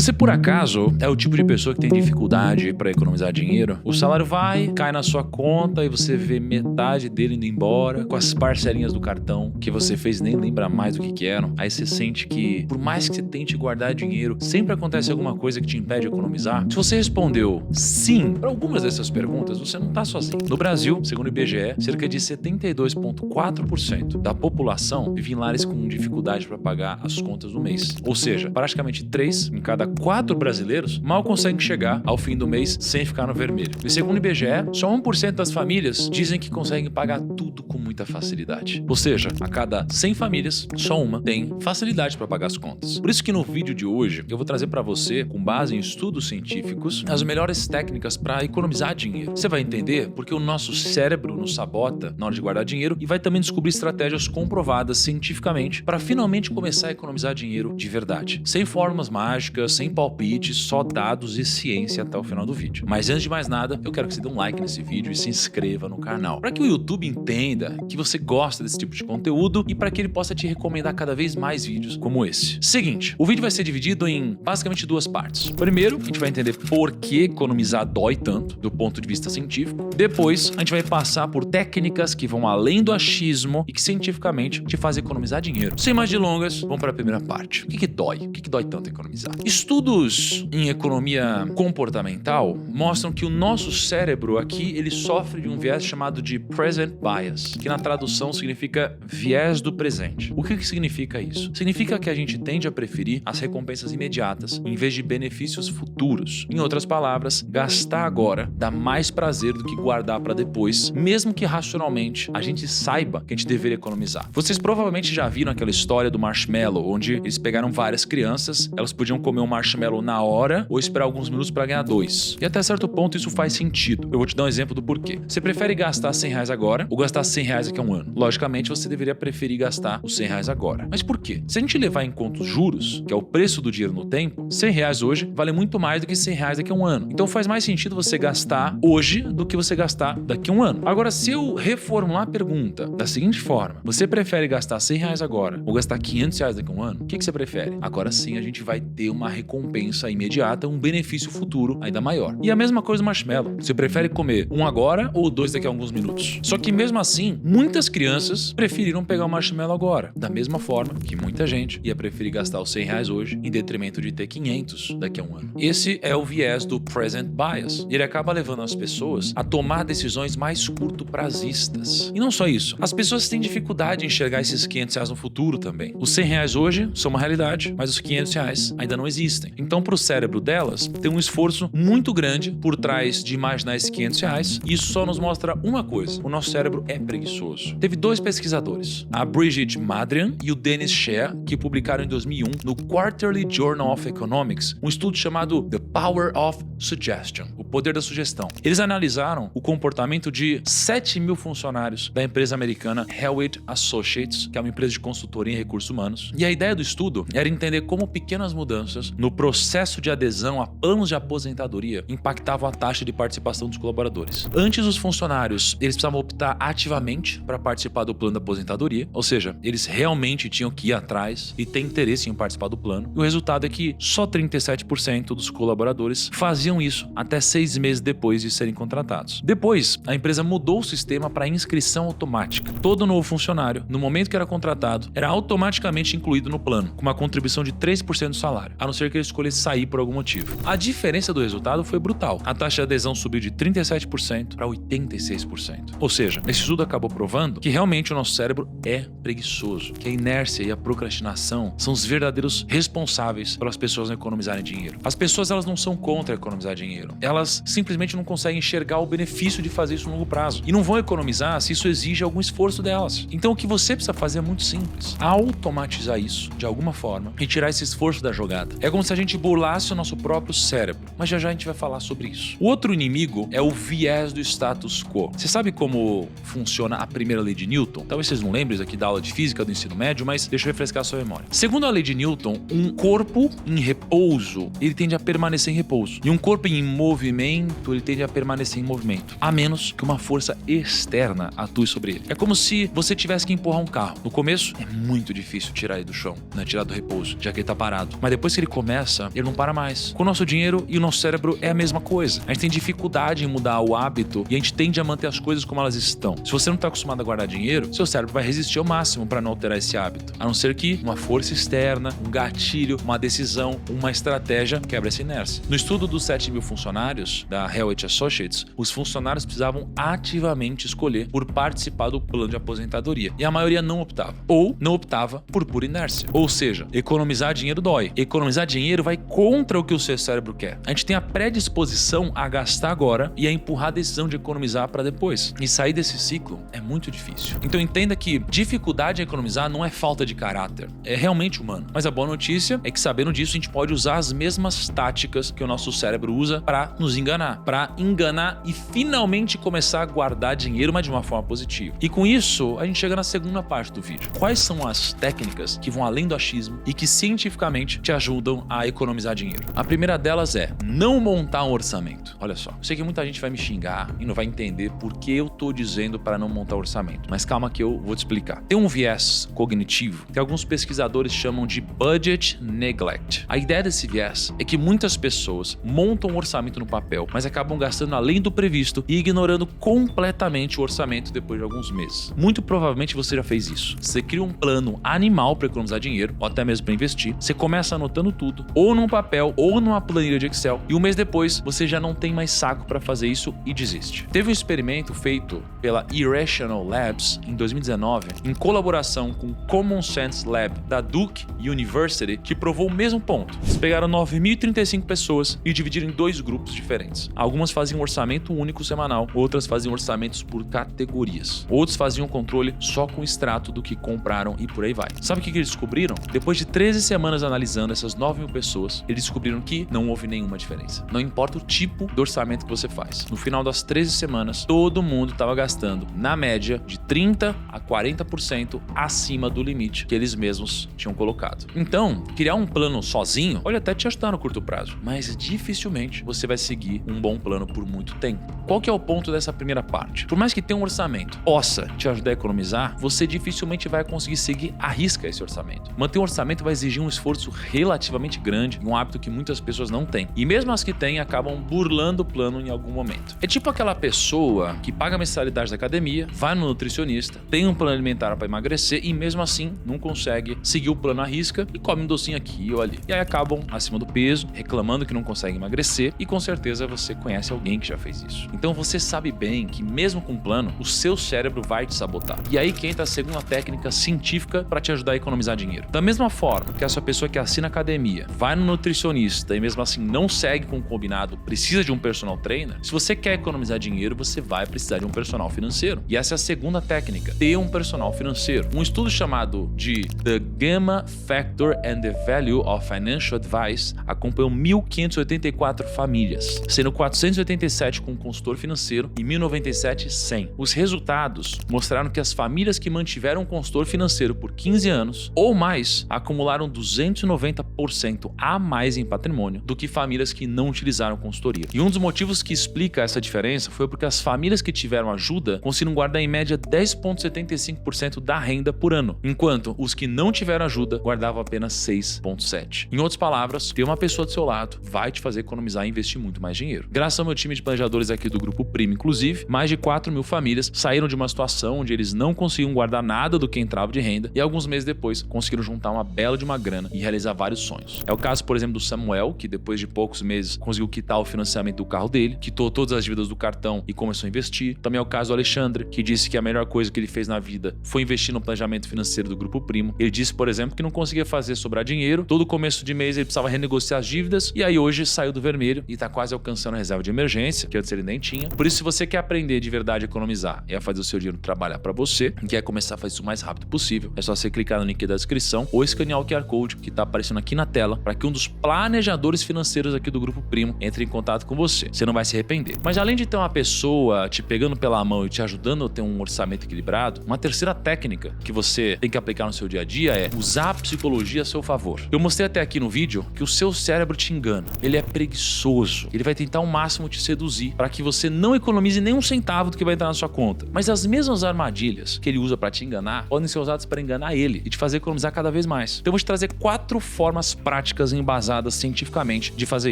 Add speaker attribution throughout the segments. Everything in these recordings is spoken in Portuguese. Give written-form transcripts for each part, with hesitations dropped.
Speaker 1: Você por acaso é o tipo de pessoa que tem dificuldade para economizar dinheiro? O salário cai na sua conta e você vê metade dele indo embora, com as parcelinhas do cartão que você fez nem lembra mais do que eram. Aí você sente que, por mais que você tente guardar dinheiro, sempre acontece alguma coisa que te impede de economizar? Se você respondeu sim para algumas dessas perguntas, você não está sozinho. No Brasil, segundo o IBGE, cerca de 72,4% da população vive em lares com dificuldade para pagar as contas do mês. Ou seja, praticamente 3 em cada 4 brasileiros mal conseguem chegar ao fim do mês sem ficar no vermelho. E segundo o IBGE, só 1% das famílias dizem que conseguem pagar tudo com muita facilidade. Ou seja, a cada 100 famílias, só uma tem facilidade para pagar as contas. Por isso que no vídeo de hoje eu vou trazer para você, com base em estudos científicos, as melhores técnicas para economizar dinheiro. Você vai entender porque o nosso cérebro nos sabota na hora de guardar dinheiro e vai também descobrir estratégias comprovadas cientificamente para finalmente começar a economizar dinheiro de verdade. Sem fórmulas mágicas, sem palpites, só dados e ciência até o final do vídeo. Mas antes de mais nada, eu quero que você dê um like nesse vídeo e se inscreva no canal, para que o YouTube entenda que você gosta desse tipo de conteúdo e para que ele possa te recomendar cada vez mais vídeos como esse. Seguinte, o vídeo vai ser dividido em basicamente 2 partes. Primeiro, a gente vai entender por que economizar dói tanto, do ponto de vista científico. Depois, a gente vai passar por técnicas que vão além do achismo e que cientificamente te fazem economizar dinheiro. Sem mais delongas, vamos para a primeira parte. O que dói? O que dói tanto economizar? Estudos em economia comportamental mostram que o nosso cérebro aqui, ele sofre de um viés chamado de present bias, que na tradução significa viés do presente. O que significa isso? Significa que a gente tende a preferir as recompensas imediatas em vez de benefícios futuros. Em outras palavras, gastar agora dá mais prazer do que guardar para depois, mesmo que racionalmente a gente saiba que a gente deveria economizar. Vocês provavelmente já viram aquela história do marshmallow, onde eles pegaram várias crianças, elas podiam comer um marshmallow na hora ou esperar alguns minutos para ganhar 2. E até certo ponto isso faz sentido. Eu vou te dar um exemplo do porquê. Você prefere gastar R$100 agora ou gastar R$100 daqui a um ano? Logicamente, você deveria preferir gastar os R$100 agora. Mas por quê? Se a gente levar em conta os juros, que é o preço do dinheiro no tempo, R$100 hoje vale muito mais do que R$100 daqui a um ano. Então faz mais sentido você gastar hoje do que você gastar daqui a um ano. Agora, se eu reformular a pergunta da seguinte forma: você prefere gastar R$100 agora ou gastar R$500 daqui a um ano? O que você prefere? Agora sim a gente vai ter uma recompensa imediata, um benefício futuro ainda maior. E a mesma coisa do marshmallow. Você prefere comer um agora ou 2 daqui a alguns minutos? Só que mesmo assim, muitas crianças preferiram pegar o marshmallow agora, da mesma forma que muita gente ia preferir gastar os R$100 hoje em detrimento de ter 500 daqui a um ano. Esse é o viés do present bias. Ele acaba levando as pessoas a tomar decisões mais curto-prazistas. E não só isso, as pessoas têm dificuldade em enxergar esses R$500 no futuro também. Os R$100 hoje são uma realidade, mas os R$500 ainda não existem. Então, para o cérebro delas, tem um esforço muito grande por trás de imaginar esses R$500, e isso só nos mostra uma coisa: o nosso cérebro é preguiçoso. Teve 2 pesquisadores, a Brigitte Madrian e o Dennis Shea, que publicaram em 2001 no Quarterly Journal of Economics um estudo chamado The Power of Suggestion, o poder da sugestão. Eles analisaram o comportamento de 7.000 funcionários da empresa americana Hewitt Associates, que é uma empresa de consultoria em recursos humanos, e a ideia do estudo era entender como pequenas mudanças no processo de adesão a planos de aposentadoria impactavam a taxa de participação dos colaboradores. Antes, os funcionários eles precisavam optar ativamente para participar do plano da aposentadoria, ou seja, eles realmente tinham que ir atrás e ter interesse em participar do plano, e o resultado é que só 37% dos colaboradores faziam isso até 6 meses depois de serem contratados. Depois, a empresa mudou o sistema para inscrição automática. Todo novo funcionário, no momento que era contratado, era automaticamente incluído no plano, com uma contribuição de 3% do salário, a não ser que ele escolhesse sair por algum motivo. A diferença do resultado foi brutal. A taxa de adesão subiu de 37% para 86%. Ou seja, esse estudo acabou provando que realmente o nosso cérebro é preguiçoso, que a inércia e a procrastinação são os verdadeiros responsáveis pelas pessoas não economizarem dinheiro. As pessoas elas não são contra economizar dinheiro. Elas simplesmente não conseguem enxergar o benefício de fazer isso no longo prazo. E não vão economizar se isso exige algum esforço delas. Então o que você precisa fazer é muito simples: automatizar isso de alguma forma e tirar esse esforço da jogada. É como se a gente burlasse o nosso próprio cérebro. Mas já a gente vai falar sobre isso. O outro inimigo é o viés do status quo. Você sabe como funciona a primeira lei de Newton? Talvez vocês não lembrem isso aqui da aula de física do ensino médio, mas deixa eu refrescar a sua memória. Segundo a lei de Newton, um corpo em repouso, ele tende a permanecer em repouso. E um corpo em movimento, ele tende a permanecer em movimento, a menos que uma força externa atue sobre ele. É como se você tivesse que empurrar um carro. No começo, é muito difícil tirar ele do chão, né? Tirar do repouso, já que ele tá parado. Mas depois que ele começa começa, ele não para mais. Com o nosso dinheiro e o nosso cérebro é a mesma coisa. A gente tem dificuldade em mudar o hábito e a gente tende a manter as coisas como elas estão. Se você não está acostumado a guardar dinheiro, seu cérebro vai resistir ao máximo para não alterar esse hábito. A não ser que uma força externa, um gatilho, uma decisão, uma estratégia quebra essa inércia. No estudo dos 7.000 funcionários da Hewlett Associates, os funcionários precisavam ativamente escolher por participar do plano de aposentadoria. E a maioria não optava. Ou não optava por pura inércia. Ou seja, economizar dinheiro dói. Economizar dinheiro vai contra o que o seu cérebro quer. A gente tem a predisposição a gastar agora e a empurrar a decisão de economizar para depois. E sair desse ciclo é muito difícil. Então entenda que dificuldade em economizar não é falta de caráter. É realmente humano. Mas a boa notícia é que sabendo disso a gente pode usar as mesmas táticas que o nosso cérebro usa para nos enganar. Para enganar e finalmente começar a guardar dinheiro, mas de uma forma positiva. E com isso, a gente chega na segunda parte do vídeo. Quais são as técnicas que vão além do achismo e que cientificamente te ajudam a economizar dinheiro? A primeira delas é não montar um orçamento. Olha só, eu sei que muita gente vai me xingar e não vai entender por que eu tô dizendo para não montar orçamento. Mas calma que eu vou te explicar. Tem um viés cognitivo que alguns pesquisadores chamam de budget neglect. A ideia desse viés é que muitas pessoas montam um orçamento no papel, mas acabam gastando além do previsto e ignorando completamente o orçamento depois de alguns meses. Muito provavelmente você já fez isso. Você cria um plano animal para economizar dinheiro, ou até mesmo para investir. Você começa anotando tudo, ou num papel, ou numa planilha de Excel, e um mês depois você já não tem mais saco para fazer isso e desiste. Teve um experimento feito pela Irrational Labs em 2019, em colaboração com o Common Sense Lab da Duke University, que provou o mesmo ponto. Eles pegaram 9.035 pessoas e dividiram em dois grupos diferentes. Algumas faziam um orçamento único semanal, outras faziam orçamentos por categorias. Outros faziam controle só com o extrato do que compraram e por aí vai. Sabe o que eles descobriram? Depois de 13 semanas analisando essas 9.000 pessoas, eles descobriram que não houve nenhuma diferença. Não importa o tipo de orçamento que você faz. No final das 13 semanas, todo mundo estava gastando, na média, de 30% a 40% acima do limite que eles mesmos tinham colocado. Então, criar um plano sozinho pode até te ajudar no curto prazo, mas dificilmente você vai seguir um bom plano por muito tempo. Qual que é o ponto dessa primeira parte? Por mais que tenha um orçamento possa te ajudar a economizar, você dificilmente vai conseguir seguir à risca esse orçamento. Manter um orçamento vai exigir um esforço relativamente grande, um hábito que muitas pessoas não têm. E mesmo as que têm, acabam burlando o plano em algum momento. É tipo aquela pessoa que paga a mensalidade da academia, vai no nutricionista, tem um plano alimentar para emagrecer e mesmo assim não consegue seguir o plano à risca e come um docinho aqui ou ali. E aí acabam acima do peso, reclamando que não consegue emagrecer e com certeza você conhece alguém que já fez isso. Então você sabe bem que mesmo com um plano, o seu cérebro vai te sabotar. E aí que entra a segunda técnica científica para te ajudar a economizar dinheiro. Da mesma forma que essa pessoa que assina academia, vai no nutricionista e mesmo assim não segue com o combinado, precisa de um personal trainer, se você quer economizar dinheiro, você vai precisar de um personal financeiro. E essa é a segunda técnica, ter um personal financeiro. Um estudo chamado de The Gamma Factor and the Value of Financial Advice acompanhou 1.584 famílias, sendo 487 com um consultor financeiro e 1.097 sem. Os resultados mostraram que as famílias que mantiveram um consultor financeiro por 15 anos ou mais acumularam 290% a mais em patrimônio do que famílias que não utilizaram consultoria. E um dos motivos que explica essa diferença foi porque as famílias que tiveram ajuda conseguiram guardar em média 10,75% da renda por ano, enquanto os que não tiveram ajuda guardavam apenas 6,7%. Em outras palavras, ter uma pessoa do seu lado vai te fazer economizar e investir muito mais dinheiro. Graças ao meu time de planejadores aqui do Grupo Primo, inclusive, mais de 4.000 famílias saíram de uma situação onde eles não conseguiam guardar nada do que entrava de renda e alguns meses depois conseguiram juntar uma bela de uma grana e realizar vários sonhos. É o caso, por exemplo, do Samuel, que depois de poucos meses conseguiu quitar o financiamento do carro dele, quitou todas as dívidas do cartão e começou a investir. Também é o caso do Alexandre, que disse que a melhor coisa que ele fez na vida foi investir no planejamento financeiro do Grupo Primo. Ele disse, por exemplo, que não conseguia fazer sobrar dinheiro, todo começo de mês ele precisava renegociar as dívidas e aí hoje saiu do vermelho e tá quase alcançando a reserva de emergência, que antes ele nem tinha. Por isso, se você quer aprender de verdade a economizar e a fazer o seu dinheiro trabalhar para você e quer começar a fazer isso o mais rápido possível, é só você clicar no link da descrição ou escanear o QR Code que tá aparecendo aqui na tela para que um dos planejadores financeiros aqui do Grupo Primo entre em contato com você. Você não vai se arrepender. Mas além de ter uma pessoa te pegando pela mão e te ajudando a ter um orçamento pagamento equilibrado, uma terceira técnica que você tem que aplicar no seu dia a dia é usar a psicologia a seu favor. Eu mostrei até aqui no vídeo que o seu cérebro te engana. Ele é preguiçoso. Ele vai tentar ao máximo te seduzir para que você não economize nem um centavo do que vai entrar na sua conta. Mas as mesmas armadilhas que ele usa para te enganar podem ser usadas para enganar ele e te fazer economizar cada vez mais. Então eu vou te trazer 4 formas práticas e embasadas cientificamente de fazer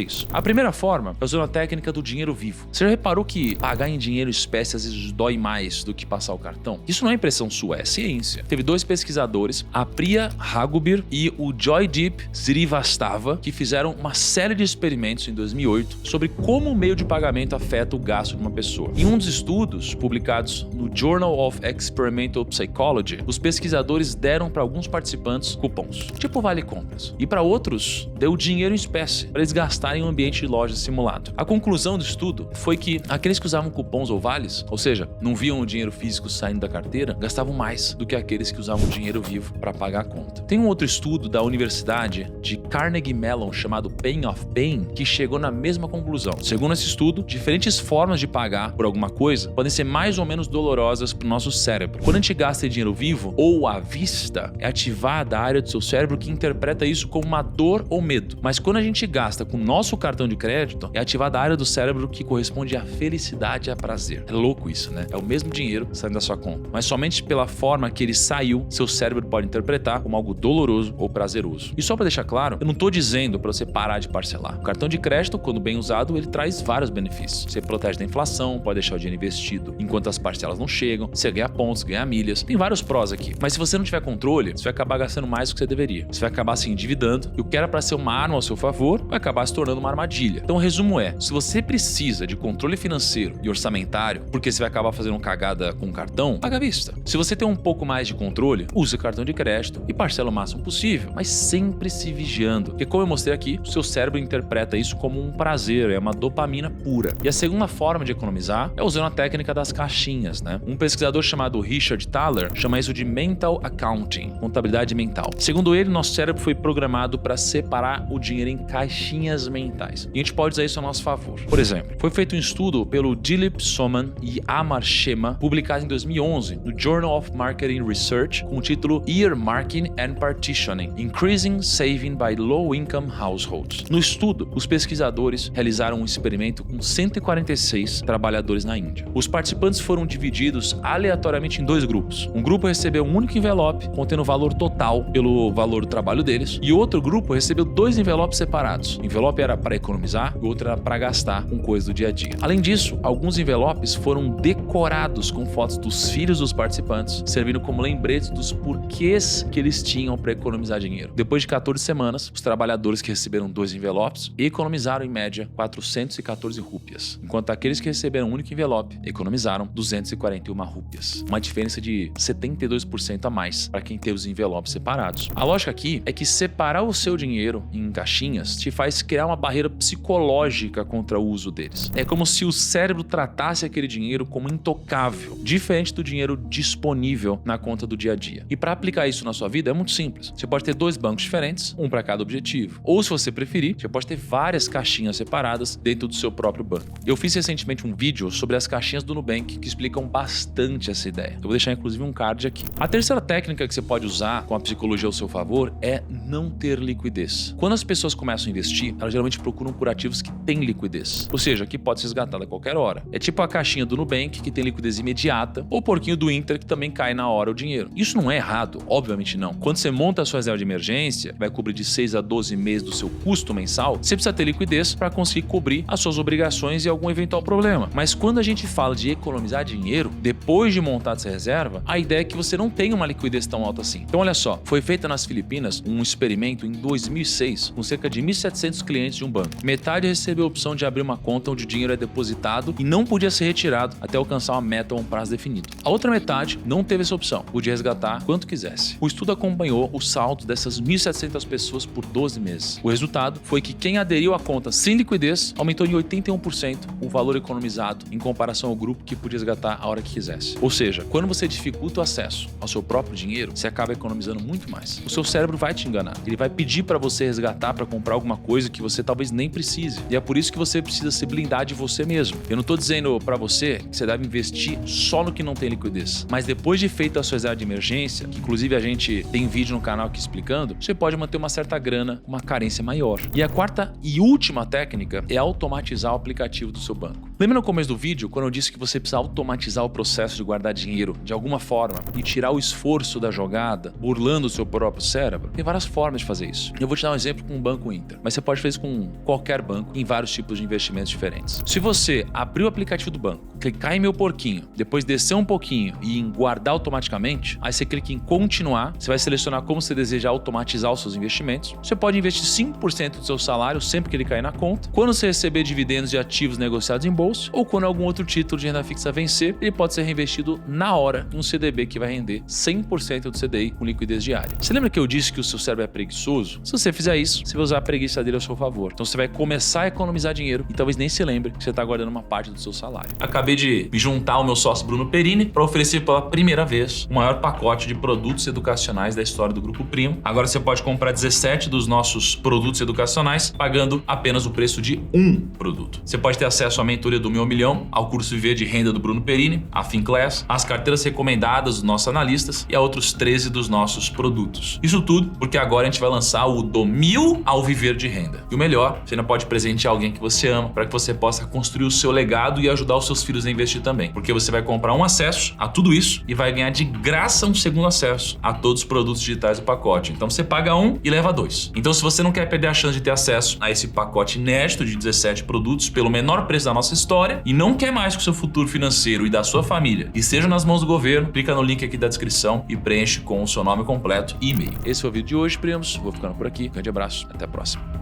Speaker 1: isso. A primeira forma é usando a técnica do dinheiro vivo. Você já reparou que pagar em dinheiro espécie às vezes dói mais do que passar o cartão? Isso não é impressão sua, é ciência. Teve 2 pesquisadores, a Priya Raghuber e o Joydeep Srivastava, que fizeram uma série de experimentos em 2008 sobre como o meio de pagamento afeta o gasto de uma pessoa. Em um dos estudos, publicados no Journal of Experimental Psychology, os pesquisadores deram para alguns participantes cupons, tipo vale compras, e para outros deu dinheiro em espécie para eles gastarem em um ambiente de loja simulado. A conclusão do estudo foi que aqueles que usavam cupons ou vales, ou seja, não viam o dinheiro físico saindo da carteira, gastavam mais do que aqueles que usavam dinheiro vivo para pagar a conta. Tem um outro estudo da Universidade de Carnegie Mellon chamado Pain of Pain que chegou na mesma conclusão. Segundo esse estudo, diferentes formas de pagar por alguma coisa podem ser mais ou menos dolorosas para o nosso cérebro. Quando a gente gasta em dinheiro vivo ou à vista, é ativada a área do seu cérebro que interpreta isso como uma dor ou medo. Mas quando a gente gasta com o nosso cartão de crédito, é ativada a área do cérebro que corresponde à felicidade e a prazer. É louco isso, né? É o mesmo dinheiro saindo da sua conta. Mas somente pela forma que ele saiu, seu cérebro pode interpretar como algo doloroso ou prazeroso. E só para deixar claro, eu não tô dizendo para você parar de parcelar. O cartão de crédito, quando bem usado, ele traz vários benefícios. Você protege da inflação, pode deixar o dinheiro investido enquanto as parcelas não chegam, você ganha pontos, ganha milhas. Tem vários prós aqui. Mas se você não tiver controle, você vai acabar gastando mais do que você deveria. Você vai acabar se endividando e o que era para ser uma arma ao seu favor vai acabar se tornando uma armadilha. Então o resumo é, se você precisa de controle financeiro e orçamentário, porque você vai acabar fazendo uma cagada com o cartão, paga à vista. Se você tem um pouco mais de controle, use o cartão de crédito e parcela o máximo possível, mas sempre se vigiando. Porque como eu mostrei aqui, o seu cérebro interpreta isso como um prazer, é uma dopamina pura. E a segunda forma de economizar é usando a técnica das caixinhas, né? Um pesquisador chamado Richard Thaler chama isso de mental accounting, contabilidade mental. Segundo ele, nosso cérebro foi programado para separar o dinheiro em caixinhas mentais. E a gente pode usar isso a nosso favor. Por exemplo, foi feito um estudo pelo Dilip Soman e Amar Shema, publicado em 2011 no Journal of Marketing Research, com o título Earmarking and Partitioning: Increasing Saving by Low-Income Households. No estudo, os pesquisadores realizaram um experimento com 146 trabalhadores na Índia. Os participantes foram divididos aleatoriamente em 2 grupos. Um grupo recebeu um único envelope contendo o valor total pelo valor do trabalho deles, e outro grupo recebeu 2 envelopes separados. O envelope era para economizar e o outro era para gastar com coisas do dia a dia. Além disso, alguns envelopes foram decorados com fotos dos filhos dos participantes, servindo como lembretes dos porquês que eles tinham para economizar dinheiro. Depois de 14 semanas, os trabalhadores que receberam 2 envelopes economizaram em média 414 rúpias, enquanto aqueles que receberam um único envelope economizaram 241 rúpias. Uma diferença de 72% a mais para quem teve os envelopes separados. A lógica aqui é que separar o seu dinheiro em caixinhas te faz criar uma barreira psicológica contra o uso deles. É como se o cérebro tratasse aquele dinheiro como intocável, diferente do dinheiro disponível na conta do dia a dia. E para aplicar isso na sua vida é muito simples. Você pode ter 2 bancos diferentes, um para cada objetivo. Ou se você preferir, você pode ter várias caixinhas separadas dentro do seu próprio banco. Eu fiz recentemente um vídeo sobre as caixinhas do Nubank que explicam bastante essa ideia. Eu vou deixar inclusive um card aqui. A terceira técnica que você pode usar com a psicologia ao seu favor é não ter liquidez. Quando as pessoas começam a investir, elas geralmente procuram por ativos que têm liquidez, ou seja, que pode ser resgatado a qualquer hora. É tipo a caixinha do Nubank que tem liquidez imediata, ou o porquinho do Inter que também cai na hora o dinheiro. Isso não é errado, obviamente não. Quando você monta a sua reserva de emergência, vai cobrir de 6 a 12 meses do seu custo mensal, você precisa ter liquidez para conseguir cobrir as suas obrigações e algum eventual problema. Mas quando a gente fala de economizar dinheiro, depois de montar essa reserva, a ideia é que você não tenha uma liquidez tão alta assim. Então olha só, foi feita nas Filipinas um experimento em 2006 com cerca de 1.700 clientes de um banco. Metade recebeu a opção de abrir uma conta onde o dinheiro é depositado e não podia ser retirado até alcançar uma meta ou um prazo definido. A outra metade não teve essa opção, podia resgatar quanto quisesse. O estudo acompanhou o saldo dessas 1.700 pessoas por 12 meses. O resultado foi que quem aderiu à conta sem liquidez aumentou em 81% o valor economizado em comparação ao grupo que podia resgatar a hora que quisesse. Ou seja, quando você dificulta o acesso ao seu próprio dinheiro, você acaba economizando muito mais. O seu cérebro vai te enganar. Ele vai pedir para você resgatar para comprar alguma coisa que você talvez nem precise. E é por isso que você precisa se blindar de você mesmo. Eu não tô dizendo para você que você deve investir só no que não tem liquidez. Mas depois de feita a sua reserva de emergência, que inclusive a gente tem vídeo no canal aqui explicando, você pode manter uma certa grana com uma carência maior. E a quarta e última técnica é automatizar o aplicativo do seu banco. Lembra no começo do vídeo, quando eu disse que você precisa automatizar o processo de guardar dinheiro de alguma forma e tirar o esforço da jogada, burlando o seu próprio cérebro? Tem várias formas de fazer isso. Eu vou te dar um exemplo com o Banco Inter, mas você pode fazer isso com qualquer banco em vários tipos de investimentos diferentes. Se você abrir o aplicativo do banco, clicar em Meu Porquinho, depois descer um pouquinho e em Guardar automaticamente, aí você clica em Continuar, você vai selecionar como você deseja automatizar os seus investimentos. Você pode investir 5% do seu salário sempre que ele cair na conta. Quando você receber dividendos de ativos negociados em bolsa, ou quando algum outro título de renda fixa vencer, ele pode ser reinvestido na hora em um CDB que vai render 100% do CDI com liquidez diária. Você lembra que eu disse que o seu cérebro é preguiçoso? Se você fizer isso, você vai usar a preguiça dele ao seu favor. Então você vai começar a economizar dinheiro e talvez nem se lembre que você está guardando uma parte do seu salário. Acabei de me juntar ao meu sócio Bruno Perini para oferecer pela primeira vez o maior pacote de produtos educacionais da história do Grupo Primo. Agora você pode comprar 17 dos nossos produtos educacionais pagando apenas o preço de um produto. Você pode ter acesso à mentoria do Meu Milhão, ao curso Viver de Renda do Bruno Perini, a Finclass, às carteiras recomendadas dos nossos analistas e a outros 13 dos nossos produtos. Isso tudo porque agora a gente vai lançar o Do Mil ao Viver de Renda. E o melhor, você ainda pode presentear alguém que você ama para que você possa construir o seu legado e ajudar os seus filhos a investir também. Porque você vai comprar um acesso a tudo isso e vai ganhar de graça um segundo acesso a todos os produtos digitais do pacote. Então você paga um e leva dois. Então se você não quer perder a chance de ter acesso a esse pacote inédito de 17 produtos pelo menor preço da nossa história e não quer mais que o seu futuro financeiro e da sua família esteja nas mãos do governo, clica no link aqui da descrição e preenche com o seu nome completo e e-mail. Esse foi o vídeo de hoje, primos. Vou ficando por aqui. Grande abraço. Até a próxima.